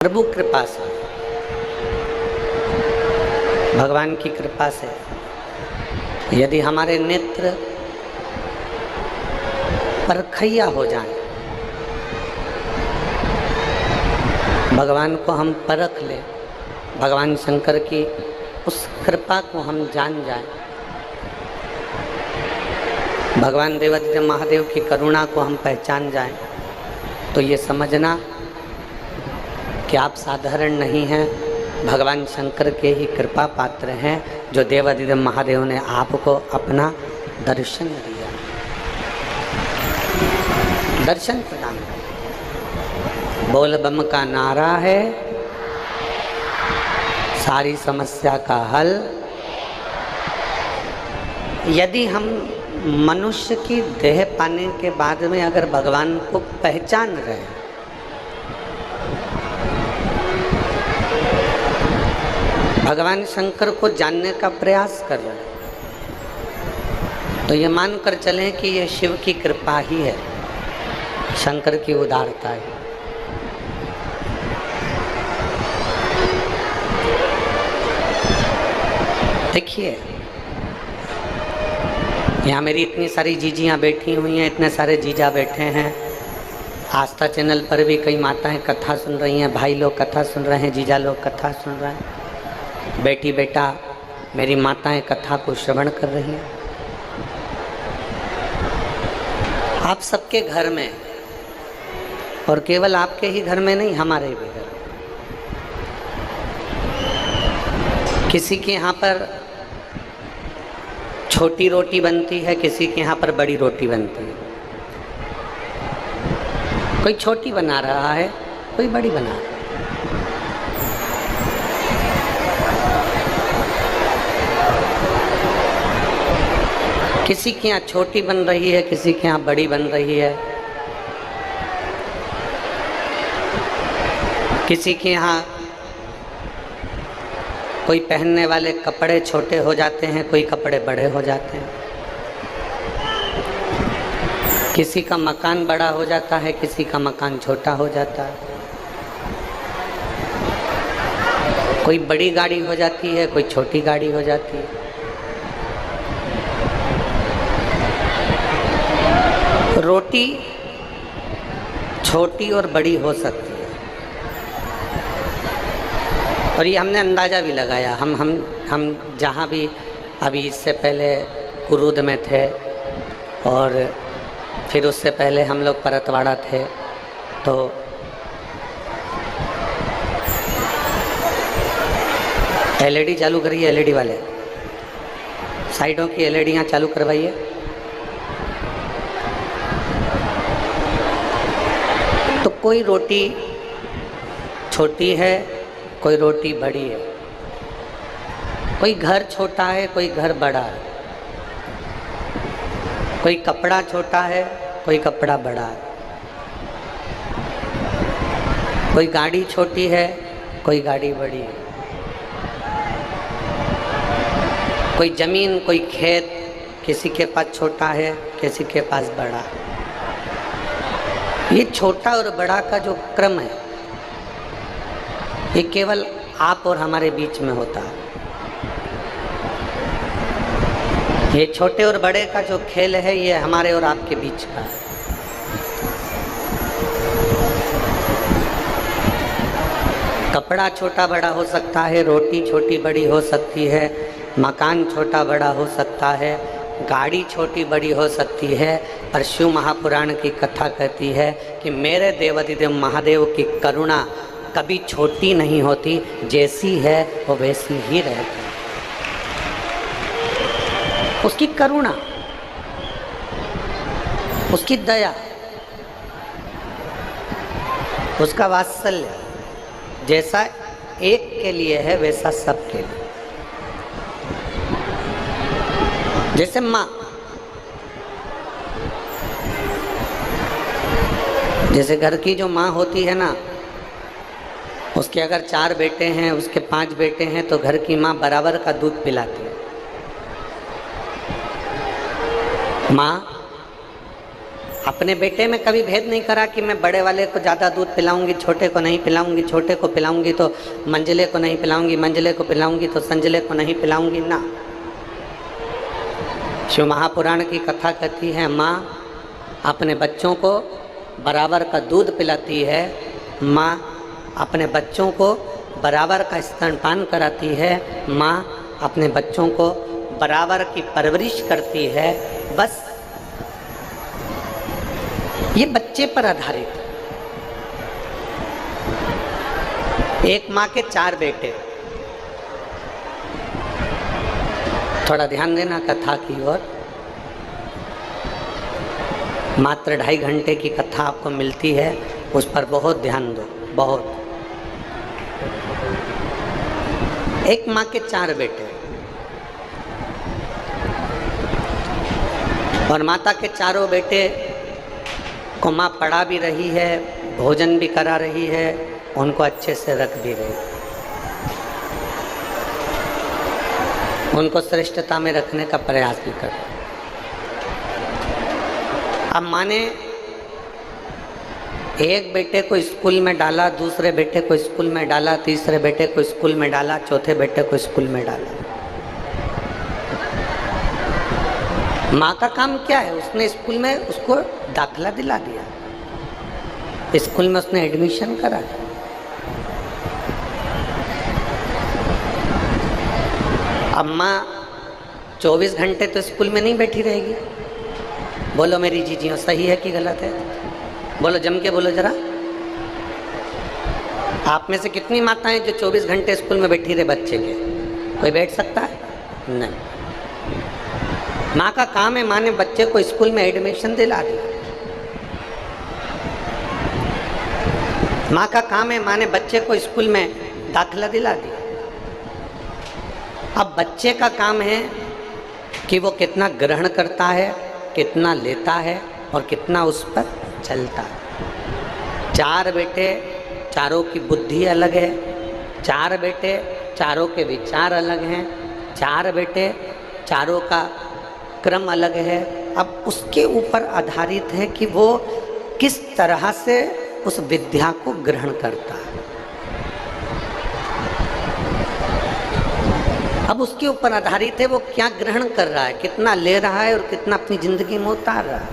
प्रभु कृपा से, भगवान की कृपा से यदि हमारे नेत्र परखैया हो जाएं, भगवान को हम परख लें, भगवान शंकर की उस कृपा को हम जान जाएं, भगवान देवादिदेव महादेव की करुणा को हम पहचान जाएं, तो ये समझना कि आप साधारण नहीं हैं, भगवान शंकर के ही कृपा पात्र हैं, जो देवादिदेव महादेव ने आपको अपना दर्शन दिया, दर्शन प्रदान किया। बोल बम का नारा है सारी समस्या का हल। यदि हम मनुष्य की देह पाने के बाद में अगर भगवान को पहचान रहे हैं, भगवान शंकर को जानने का प्रयास कर रहे हैं, तो ये मानकर चलें कि ये शिव की कृपा ही है, शंकर की उदारता है। देखिए, यहाँ मेरी इतनी सारी जीजियाँ बैठी हुई हैं, इतने सारे जीजा बैठे हैं। आस्था चैनल पर भी कई माताएं कथा सुन रही हैं, भाई लोग कथा सुन रहे हैं, जीजा लोग कथा सुन रहे हैं, बेटी बेटा मेरी माताएं कथा को श्रवण कर रही हैं। आप सबके घर में, और केवल आपके ही घर में नहीं, हमारे भी घर में, किसी के यहाँ पर छोटी रोटी बनती है, किसी के यहाँ पर बड़ी रोटी बनती है। कोई छोटी बना रहा है, कोई बड़ी बना रहा है। किसी के यहाँ छोटी बन रही है, किसी के यहाँ बड़ी बन रही है। किसी के यहाँ कोई पहनने वाले कपड़े छोटे हो जाते हैं, कोई कपड़े बड़े हो जाते हैं। किसी का मकान बड़ा हो जाता है, किसी का मकान छोटा हो जाता है। कोई बड़ी गाड़ी हो जाती है, कोई छोटी गाड़ी हो जाती है। रोटी छोटी और बड़ी हो सकती है, और ये हमने अंदाज़ा भी लगाया। हम जहाँ भी अभी इससे पहले कुरूद में थे, और फिर उससे पहले हम लोग परतवाड़ा थे, तो एलईडी चालू करिए, एलईडी वाले साइडों की एलईडियाँ चालू करवाइए। तो कोई रोटी छोटी है, कोई रोटी बड़ी है, कोई घर छोटा है, कोई घर बड़ा है, कोई कपड़ा छोटा है, कोई कपड़ा बड़ा है, कोई गाड़ी छोटी है, कोई गाड़ी बड़ी है, कोई जमीन, कोई खेत, किसी के पास छोटा है, किसी के पास बड़ा है। ये छोटा और बड़ा का जो क्रम है, ये केवल आप और हमारे बीच में होता है। ये छोटे और बड़े का जो खेल है, ये हमारे और आपके बीच का है। कपड़ा छोटा बड़ा हो सकता है, रोटी छोटी बड़ी हो सकती है, मकान छोटा बड़ा हो सकता है, गाड़ी छोटी बड़ी हो सकती है, पर शिव महापुराण की कथा कहती है कि मेरे देवादिदेव महादेव की करुणा कभी छोटी नहीं होती, जैसी है वो वैसी ही रहती है। उसकी करुणा, उसकी दया, उसका वात्सल्य जैसा एक के लिए है, वैसा सबके लिए। जैसे माँ, जैसे घर की जो माँ होती है ना, उसके अगर 4 बेटे हैं, उसके 5 बेटे हैं, तो घर की माँ बराबर का दूध पिलाती है। माँ अपने बेटे में कभी भेद नहीं करा कि मैं बड़े वाले को ज़्यादा दूध पिलाऊंगी, छोटे को नहीं पिलाऊंगी, छोटे को पिलाऊंगी तो मंझले को नहीं पिलाऊंगी, मंझले को पिलाऊंगी तो संजले को नहीं पिलाऊंगी ना। शिव महापुराण की कथा कहती है, माँ अपने बच्चों को बराबर का दूध पिलाती है, माँ अपने बच्चों को बराबर का स्तनपान कराती है, माँ अपने बच्चों को बराबर की परवरिश करती है। बस ये बच्चे पर आधारित। एक माँ के 4 बेटे। थोड़ा ध्यान देना कथा की ओर। मात्र 2.5 घंटे की कथा आपको मिलती है, उस पर बहुत ध्यान दो, बहुत। एक माँ के 4 बेटे और माता के चारों बेटे को माँ पढ़ा भी रही है, भोजन भी करा रही है, उनको अच्छे से रख भी रही, उनको श्रेष्ठता में रखने का प्रयास भी कर। अब माँ ने एक बेटे को स्कूल में डाला, दूसरे बेटे को स्कूल में डाला, तीसरे बेटे को स्कूल में डाला, चौथे बेटे को स्कूल में डाला। माँ का काम क्या है? उसने स्कूल में उसको दाखिला दिला दिया, स्कूल में उसने एडमिशन करा दिया। अब माँ 24 घंटे तो स्कूल में नहीं बैठी रहेगी। बोलो मेरी जीजियों, सही है कि गलत है? बोलो, जम के बोलो जरा। आप में से कितनी माताएं जो 24 घंटे स्कूल में बैठी रहे बच्चे के? कोई बैठ सकता है? नहीं। माँ का काम है, माँ ने बच्चे को स्कूल में एडमिशन दिला दिया। माँ का काम है, माँ ने बच्चे को स्कूल में दाखिला दिला दिया। अब बच्चे का काम है कि वो कितना ग्रहण करता है, कितना लेता है और कितना उस पर चलता है। 4 बेटे, चारों की बुद्धि अलग है, 4 बेटे, चारों के विचार अलग हैं, 4 बेटे, चारों का क्रम अलग है। अब उसके ऊपर आधारित है कि वो किस तरह से उस विद्या को ग्रहण करता है। अब उसके ऊपर आधारित है वो क्या ग्रहण कर रहा है, कितना ले रहा है और कितना अपनी जिंदगी में उतार रहा है।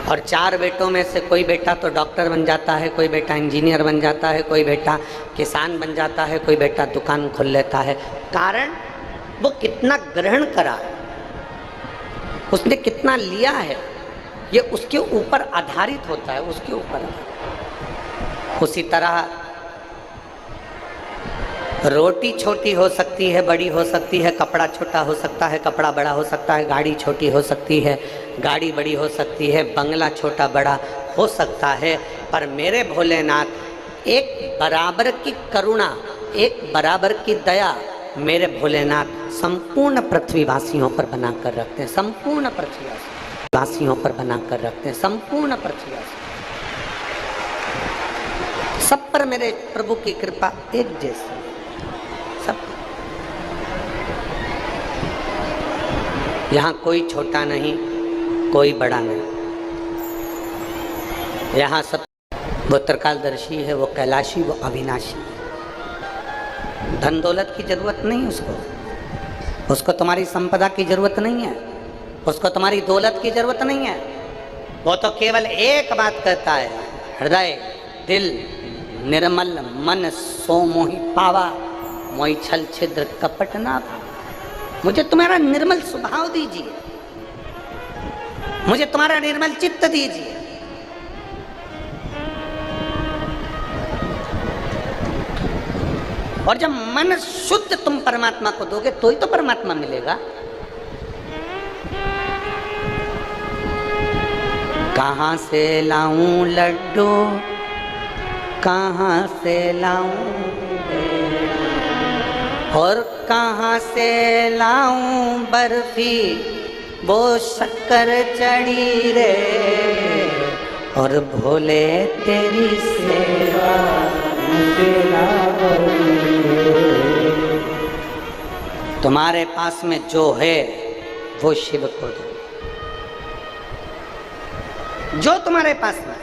और 4 बेटों में से कोई बेटा तो डॉक्टर बन जाता है, कोई बेटा इंजीनियर बन जाता है, कोई बेटा किसान बन जाता है, कोई बेटा दुकान खोल लेता है। कारण वो कितना ग्रहण करा है, उसने कितना लिया है, ये उसके ऊपर आधारित होता है, उसके ऊपर। उसी तरह रोटी छोटी हो सकती है, बड़ी हो सकती है, कपड़ा छोटा हो सकता है, कपड़ा बड़ा हो सकता है, गाड़ी छोटी हो सकती है, गाड़ी बड़ी हो सकती है, बंगला छोटा बड़ा हो सकता है, पर मेरे भोलेनाथ एक बराबर की करुणा, एक बराबर की दया मेरे भोलेनाथ संपूर्ण पृथ्वीवासियों पर बनाकर रखते हैं, संपूर्ण पृथ्वीवासियों पर बनाकर रखते हैं, संपूर्ण पृथ्वीवासी। सब पर मेरे प्रभु की कृपा एक जैसी, सब। यहाँ कोई छोटा नहीं, कोई बड़ा नहीं, यहाँ सब। वो त्रिकालदर्शी है, वो कैलाशी, वो अविनाशी। धन दौलत की जरूरत नहीं उसको, उसको तुम्हारी संपदा की जरूरत नहीं है, उसको तुम्हारी दौलत की जरूरत नहीं है। वो तो केवल एक बात कहता है, हृदय दिल निर्मल मन सो मोहि पावा, मोहि छल छिद्र कपट ना भावा। मुझे तुम्हारा निर्मल स्वभाव दीजिए, मुझे तुम्हारा निर्मल चित्त दीजिए। और जब मन शुद्ध तुम परमात्मा को दोगे तो ही तो परमात्मा मिलेगा। कहाँ से लाऊं लड्डू, कहाँ से लाऊं, और कहाँ से लाऊं बर्फी, वो शक्कर चढ़ी रे, और भोले तेरी सेवा मुझे ना होई। तुम्हारे पास में जो है वो शिव को दो। जो तुम्हारे पास में।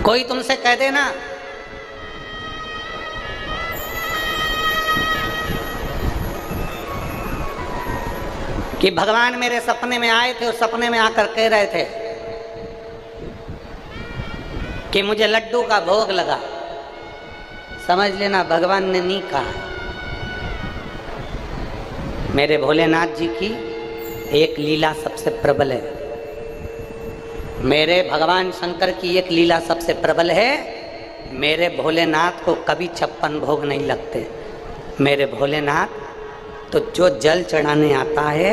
कोई तुमसे कह देना कि भगवान मेरे सपने में आए थे और सपने में आकर कह रहे थे कि मुझे लड्डू का भोग लगा, समझ लेना भगवान ने नहीं कहा। मेरे भोलेनाथ जी की एक लीला सबसे प्रबल है, मेरे भगवान शंकर की एक लीला सबसे प्रबल है। मेरे भोलेनाथ को कभी 56 भोग नहीं लगते। मेरे भोलेनाथ तो जो जल चढ़ाने आता है,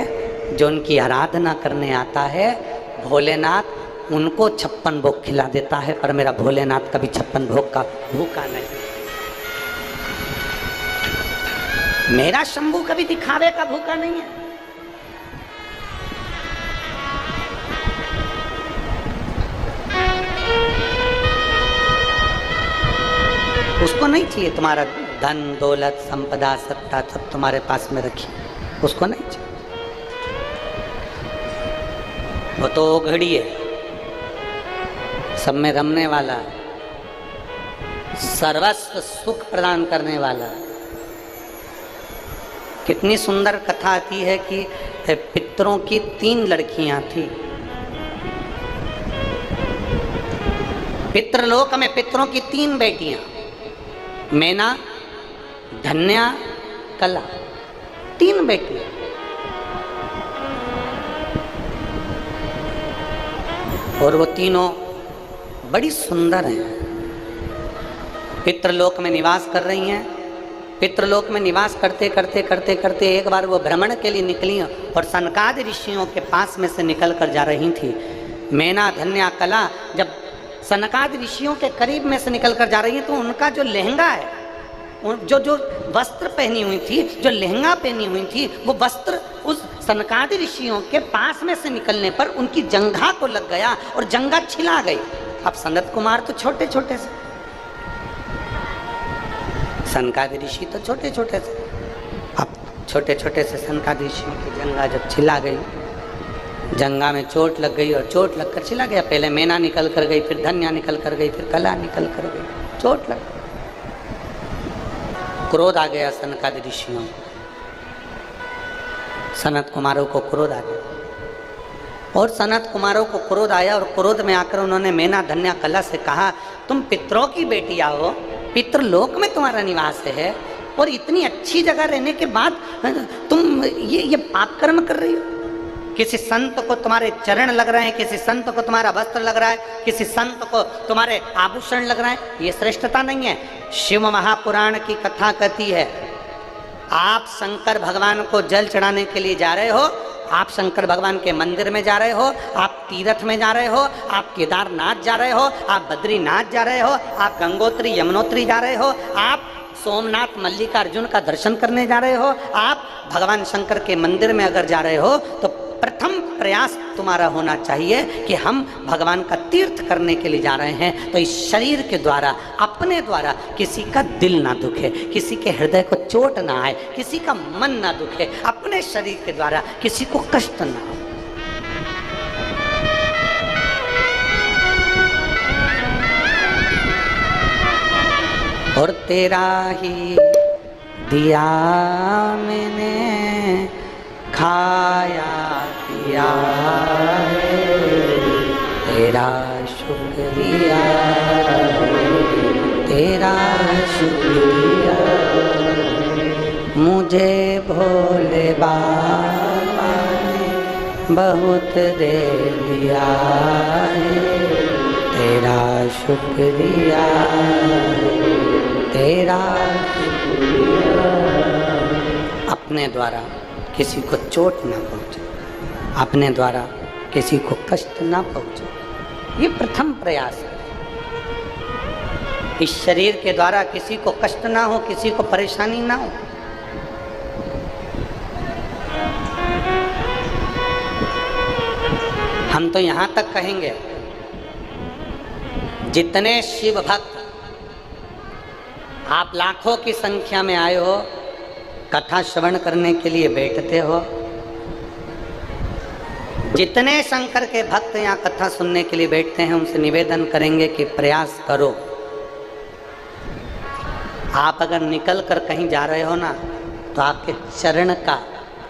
जो उनकी आराधना करने आता है, भोलेनाथ उनको 56 भोग खिला देता है, पर मेरा भोलेनाथ कभी 56 भोग का भूखा नहीं। मेरा शंभू कभी दिखावे का भूखा नहीं है। उसको नहीं चाहिए तुम्हारा धन दौलत संपदा सत्ता सब तुम्हारे पास में रखी, उसको नहीं चाहिए। वो तो घड़ी है, सब में रमने वाला, सर्वस्व सुख प्रदान करने वाला। कितनी सुंदर कथा आती है कि पितरों की 3 लड़कियां थी। पितृलोक में पितरों की 3 बेटियां, मैना, धन्या, कला, 3 बेटियां। और वो तीनों बड़ी सुंदर हैं, पितृलोक में निवास कर रही हैं। पितृलोक में निवास करते करते करते करते एक बार वो भ्रमण के लिए निकली और सनकादि ऋषियों के पास में से निकल कर जा रही थी। मैना, धन्या, कला जब सनकादि ऋषियों के करीब में से निकल कर जा रही है तो उनका जो लहंगा है, जो वस्त्र पहनी हुई थी, जो लहंगा पहनी हुई थी, वो वस्त्र उस सनकादि ऋषियों के पास में से निकलने पर उनकी जंघा को लग गया और जंघा छिला गई। अब सनत कुमार तो छोटे छोटे से, सनकादि ऋषि तो छोटे छोटे से, अब छोटे छोटे से सनकादि ऋषियों की जंघा जब छिला गई, जंघा में चोट लग गई और चोट लगकर छिला गया। पहले मैना निकल कर गई, फिर धन्या निकल कर गई, फिर कला निकल कर गई, चोट लग गई। क्रोध आ गया सनकादि ऋषियों, सनत कुमारों को क्रोध आ गया। और सनत कुमारों को क्रोध आया और क्रोध में आकर उन्होंने मैना, धन्या, कला से कहा, तुम पितरों की बेटियां हो, पितृलोक में तुम्हारा निवास है और इतनी अच्छी जगह रहने के बाद तुम ये पाप कर्म कर रही हो। किसी संत को तुम्हारे चरण लग रहे हैं, किसी संत को तुम्हारा वस्त्र लग रहा है, किसी संत को तुम्हारे आभूषण लग रहे हैं, ये श्रेष्ठता नहीं है। शिव महापुराण की कथा कहती है, आप शंकर भगवान को जल चढ़ाने के लिए जा रहे हो, आप शंकर भगवान के मंदिर में जा रहे हो, आप तीर्थ में जा रहे हो, आप केदारनाथ जा रहे हो, आप बद्रीनाथ जा रहे हो, आप गंगोत्री यमुनोत्री जा रहे हो, आप सोमनाथ मल्लिकार्जुन का दर्शन करने जा रहे हो, आप भगवान शंकर के मंदिर में अगर जा रहे हो तो प्रथम प्रयास तुम्हारा होना चाहिए कि हम भगवान का तीर्थ करने के लिए जा रहे हैं, तो इस शरीर के द्वारा, अपने द्वारा किसी का दिल ना दुखे, किसी के हृदय को चोट ना आए, किसी का मन ना दुखे, अपने शरीर के द्वारा किसी को कष्ट ना हो। और तेरा ही दिया मैंने खाया पिया है, तेरा शुक्रिया, तेरा शुक्रिया, मुझे भोले बाबा ने बहुत दे दिया है, तेरा शुक्रिया, तेरा शुक्रिया। अपने द्वारा किसी को चोट ना पहुंचे, अपने द्वारा किसी को कष्ट ना पहुंचे, ये प्रथम प्रयास है। इस शरीर के द्वारा किसी को कष्ट ना हो, किसी को परेशानी ना हो। हम तो यहां तक कहेंगे, जितने शिव भक्त आप लाखों की संख्या में आए हो, कथा श्रवण करने के लिए बैठते हो। जितने शंकर के भक्त यहाँ कथा सुनने के लिए बैठते हैं उनसे निवेदन करेंगे कि प्रयास करो। आप अगर निकल कर कहीं जा रहे हो ना तो आपके चरण का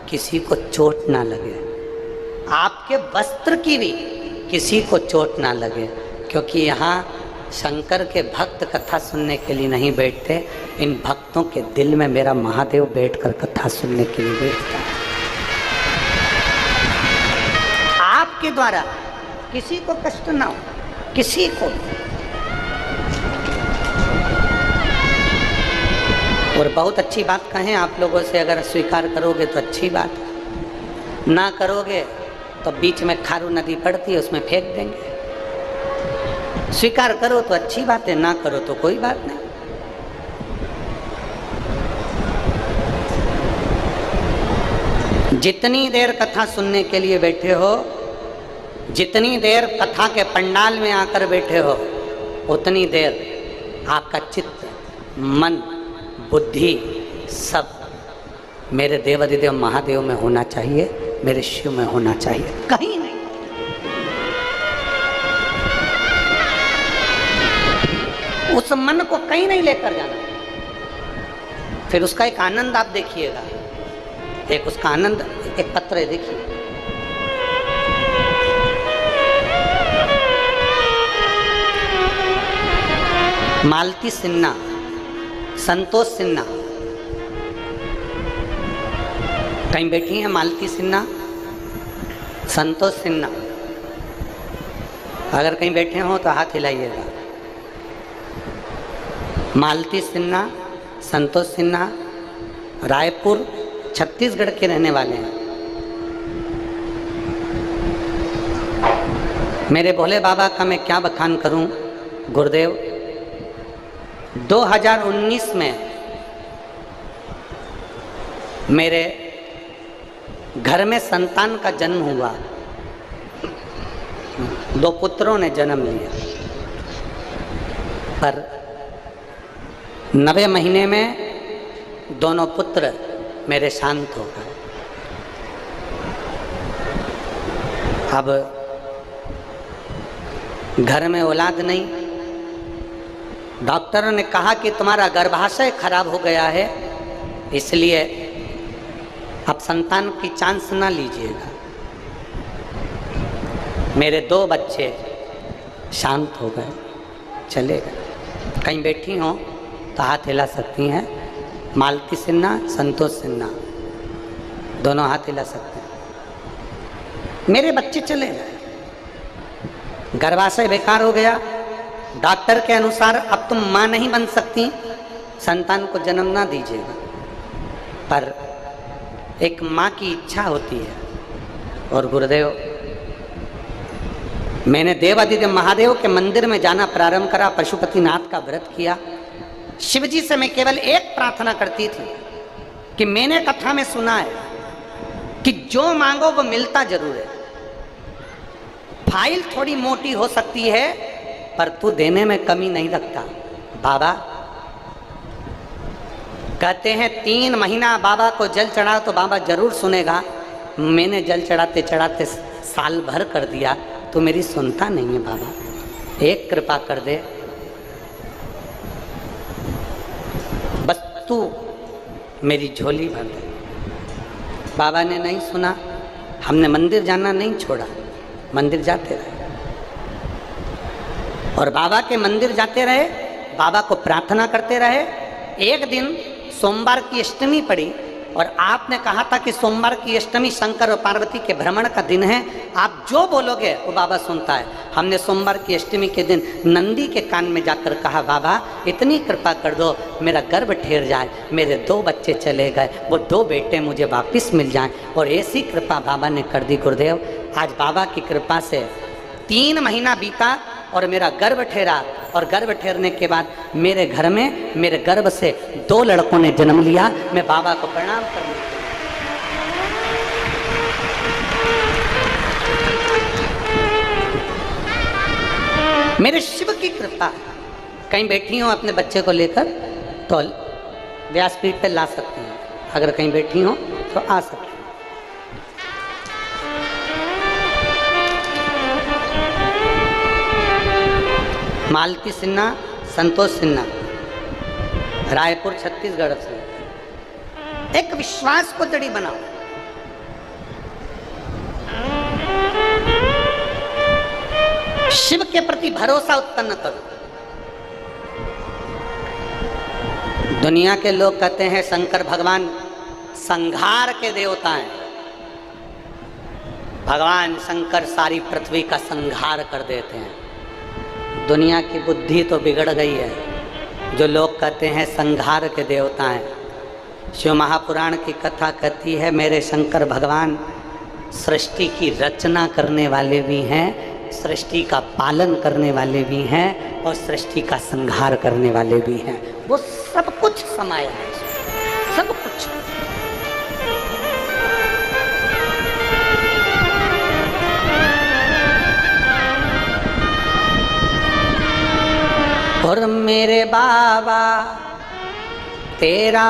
किसी को चोट ना लगे, आपके वस्त्र की भी किसी को चोट ना लगे, क्योंकि यहाँ शंकर के भक्त कथा सुनने के लिए नहीं बैठते, इन भक्तों के दिल में मेरा महादेव बैठकर कथा सुनने के लिए बैठता है। आपके द्वारा किसी को कष्ट ना हो, किसी को। और बहुत अच्छी बात कहें आप लोगों से, अगर स्वीकार करोगे तो अच्छी बात, ना करोगे तो बीच में खारू नदी पड़ती है उसमें फेंक देंगे। स्वीकार करो तो अच्छी बात है, ना करो तो कोई बात नहीं। जितनी देर कथा सुनने के लिए बैठे हो, जितनी देर कथा के पंडाल में आकर बैठे हो, उतनी देर आपका चित्त, मन, बुद्धि सब मेरे देवाधिदेव महादेव में होना चाहिए, मेरे शिव में होना चाहिए, कहीं नहीं। उस मन को कहीं नहीं लेकर जाना। फिर उसका एक आनंद आप देखिएगा, एक उसका आनंद, एक पत्र है देखिए, मालती सिन्हा, संतोष सिन्हा, कहीं बैठी हैं मालती सिन्हा, संतोष सिन्हा, अगर कहीं बैठे हो तो हाथ हिलाइएगा। मालती सिन्हा, संतोष सिन्हा रायपुर छत्तीसगढ़ के रहने वाले हैं। मेरे भोले बाबा का मैं क्या बखान करूं गुरुदेव। 2019 में मेरे घर में संतान का जन्म हुआ, 2 पुत्रों ने जन्म लिया, पर 9वें महीने में दोनों पुत्र मेरे शांत हो गए। अब घर में औलाद नहीं, डॉक्टरों ने कहा कि तुम्हारा गर्भाशय खराब हो गया है, इसलिए अब संतान की चांस ना लीजिएगा। मेरे 2 बच्चे शांत हो गए, चले गए। कहीं बैठी हो तो हाथ हिला सकती हैं, मालती सिन्हा, संतोष सिन्हा, दोनों हाथ हिला सकते हैं। मेरे बच्चे चले गए, गर्भाशय बेकार हो गया। डॉक्टर के अनुसार अब तुम माँ नहीं बन सकती, संतान को जन्म ना दीजिएगा, पर एक माँ की इच्छा होती है। और गुरुदेव, मैंने देवाधिदेव महादेव के मंदिर में जाना प्रारंभ करा, पशुपतिनाथ का व्रत किया। शिव जी से मैं केवल एक प्रार्थना करती थी कि मैंने कथा में सुना है कि जो मांगो वो मिलता जरूर है। फाइल थोड़ी मोटी हो सकती है पर तू देने में कमी नहीं रखता। बाबा कहते हैं 3 महीना बाबा को जल चढ़ा तो बाबा जरूर सुनेगा। मैंने जल चढ़ाते चढ़ाते साल भर कर दिया तो मेरी सुनता नहीं है। बाबा एक कृपा कर दे, बस तू मेरी झोली भर दे। बाबा ने नहीं सुना, हमने मंदिर जाना नहीं छोड़ा, मंदिर जाते रहे और बाबा के मंदिर जाते रहे, बाबा को प्रार्थना करते रहे। एक दिन सोमवार की अष्टमी पड़ी और आपने कहा था कि सोमवार की अष्टमी शंकर और पार्वती के भ्रमण का दिन है, आप जो बोलोगे वो बाबा सुनता है। हमने सोमवार की अष्टमी के दिन नंदी के कान में जाकर कहा, बाबा इतनी कृपा कर दो मेरा गर्भ ठहर जाए, मेरे 2 बच्चे चले गए, वो 2 बेटे मुझे वापस मिल जाएं। और ऐसी कृपा बाबा ने कर दी गुरुदेव। आज बाबा की कृपा से 3 महीना बीता और मेरा गर्भ ठहरा, और गर्भ ठहरने के बाद मेरे घर में मेरे गर्भ से 2 लड़कों ने जन्म लिया। मैं बाबा को प्रणाम करने मेरे शिव की कृपा। कहीं बैठी हूँ अपने बच्चे को लेकर तो व्यासपीठ पे ला सकती हैं, अगर कहीं बैठी हो तो आ सकती हैं। मालती सिन्हा, संतोष सिन्हा, रायपुर छत्तीसगढ़ से। एक विश्वास को जड़ी बनाओ। शिव के प्रति भरोसा उत्पन्न करो। दुनिया के लोग कहते हैं शंकर भगवान संहार के देवता हैं। भगवान शंकर सारी पृथ्वी का संहार कर देते हैं। दुनिया की बुद्धि तो बिगड़ गई है जो लोग कहते हैं संहार के देवता हैं। शिव महापुराण की कथा कहती है मेरे शंकर भगवान सृष्टि की रचना करने वाले भी हैं, सृष्टि का पालन करने वाले भी हैं और सृष्टि का संहार करने वाले भी हैं। वो सब कुछ समाया है, सब कुछ। और मेरे बाबा तेरा